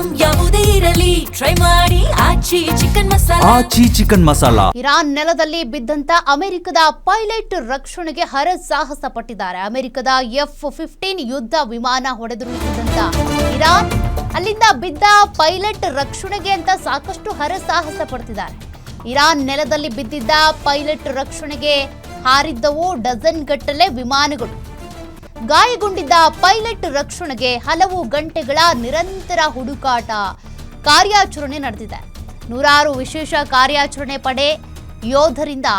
Item ಯಾವುದೇ ಇರಲಿ try ಮಾಡಿ ಆಚಿ ಚಿಕನ್ ಮಸಾಲಾ. ಇರಾನ್ ನೆಲದಲ್ಲಿ ಬಿದ್ದಂತ ಅಮೆರಿಕದ ಪೈಲಟ್ ರಕ್ಷಣೆಗೆ ಹರಸಾಹಸ ಪಟ್ಟಿದ್ದಾರೆ. ಅಮೆರಿಕದ F-15 ಯುದ್ಧ ವಿಮಾನ ಹೊಡೆದುರುಳಿಸಿದಂತ ಇರಾನ್ ಅಲ್ಲಿಂದ ಬಿದ್ದ ಪೈಲಟ್ ರಕ್ಷಣೆಗೆ ಅಂತ ಸಾಕಷ್ಟು ಹರಸಾಹಸ ಪಡ್ತಿದ್ದಾರೆ. ಇರಾನ್ ನೆಲದಲ್ಲಿ ಬಿದ್ದಿದ್ದ ಪೈಲಟ್ ರಕ್ಷಣೆಗೆ ಹಾರಿದ್ದವು ಡಜನ್ ಗಟ್ಟಲೆ ವಿಮಾನಗಳು. ಗಾಯಗೊಂಡಿದ್ದ ಪೈಲಟ್ ರಕ್ಷಣೆಗೆ ಹಲವು ಗಂಟೆಗಳ ನಿರಂತರ ಹುಡುಕಾಟ ಕಾರ್ಯಾಚರಣೆ ನಡೆದಿದೆ. ನೂರಾರು ವಿಶೇಷ ಕಾರ್ಯಾಚರಣೆ ಪಡೆ ಯೋಧರಿಂದ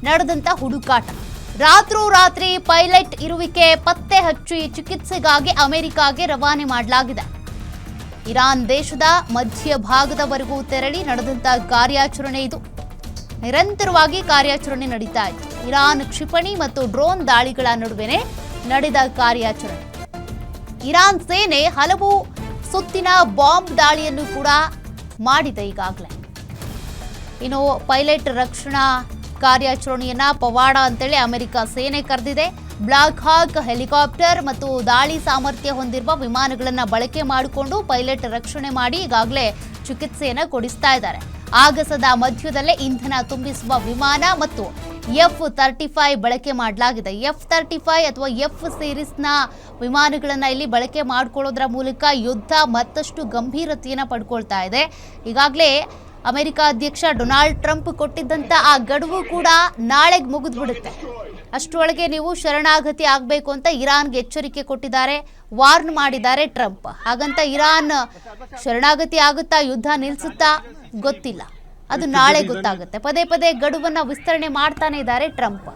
ನಡೆದಂತ ಹುಡುಕಾಟ. ರಾತ್ರೋರಾತ್ರಿ ಪೈಲಟ್ ಇರುವಿಕೆ ಪತ್ತೆ ಹಚ್ಚಿ ಚಿಕಿತ್ಸೆಗಾಗಿ ಅಮೆರಿಕಾಗೆ ರವಾನೆ ಮಾಡಲಾಗಿದೆ. ಇರಾನ್ ದೇಶದ ಮಧ್ಯ ಭಾಗದವರೆಗೂ ತೆರಳಿ ನಡೆದಂತ ಕಾರ್ಯಾಚರಣೆ ಇದು. ನಿರಂತರವಾಗಿ ಕಾರ್ಯಾಚರಣೆ ನಡೀತಾ ಇತ್ತು. ಇರಾನ್ ಕ್ಷಿಪಣಿ ಮತ್ತು ಡ್ರೋನ್ ದಾಳಿಗಳ ನಡುವೆ ನಡೆದ ಕಾರ್ಯಾಚರಣೆ. ಇರಾನ್ ಸೇನೆ ಹಲವು ಸುತ್ತಿನ ಬಾಂಬ್ ದಾಳಿಯನ್ನು ಕೂಡ ಮಾಡಿದೆ ಈಗಾಗಲೇ. ಇನ್ನು ಪೈಲಟ್ ರಕ್ಷಣಾ ಕಾರ್ಯಾಚರಣೆಯನ್ನ ಪವಾಡ ಅಂತೇಳಿ ಅಮೆರಿಕ ಸೇನೆ ಕರೆದಿದೆ. ಬ್ಲಾಕ್ ಹಾಕ್ ಹೆಲಿಕಾಪ್ಟರ್ ಮತ್ತು ದಾಳಿ ಸಾಮರ್ಥ್ಯ ಹೊಂದಿರುವ ವಿಮಾನಗಳನ್ನು ಬಳಕೆ ಮಾಡಿಕೊಂಡು ಪೈಲಟ್ ರಕ್ಷಣೆ ಮಾಡಿ ಈಗಾಗಲೇ ಚಿಕಿತ್ಸೆಯನ್ನು ಕೊಡಿಸ್ತಾ ಇದ್ದಾರೆ. ಆಗಸದ ಮಧ್ಯದಲ್ಲೇ ಇಂಧನ ತುಂಬಿಸುವ ವಿಮಾನ ಮತ್ತು F-35 ಬಳಕೆ ಮಾಡಲಾಗಿದೆ. F-35 ಅಥವಾ F ಸೀರೀಸ್ನ ವಿಮಾನಗಳನ್ನು ಇಲ್ಲಿ ಬಳಕೆ ಮಾಡಿಕೊಳ್ಳೋದ್ರ ಮೂಲಕ ಯುದ್ಧ ಮತ್ತಷ್ಟು ಗಂಭೀರತೆಯನ್ನು ಪಡ್ಕೊಳ್ತಾ ಇದೆ. ಈಗಾಗಲೇ ಅಮೆರಿಕ ಅಧ್ಯಕ್ಷ ಡೊನಾಲ್ಡ್ ಟ್ರಂಪ್ ಕೊಟ್ಟಿದ್ದಂಥ ಆ ಗಡುವು ಕೂಡ ನಾಳೆಗೆ ಮುಗಿದ್ಬಿಡುತ್ತೆ. ಅಷ್ಟರೊಳಗೆ ನೀವು ಶರಣಾಗತಿ ಆಗಬೇಕು ಅಂತ ಇರಾನ್ಗೆ ಎಚ್ಚರಿಕೆ ಕೊಟ್ಟಿದ್ದಾರೆ, ವಾರ್ನ್ ಮಾಡಿದ್ದಾರೆ ಟ್ರಂಪ್. ಹಾಗಂತ ಇರಾನ್ ಶರಣಾಗತಿ ಆಗುತ್ತಾ, ಯುದ್ಧ ನಿಲ್ಲಿಸುತ್ತಾ ಗೊತ್ತಿಲ್ಲ. ಅದು ನಾಳೆ ಗೊತ್ತಾಗುತ್ತೆ. ಪದೇ ಪದೇ ಗಡುವನ್ನು ವಿಸ್ತರಣೆ ಮಾಡ್ತಾನೆ ಇದ್ದಾರೆ ಟ್ರಂಪ್.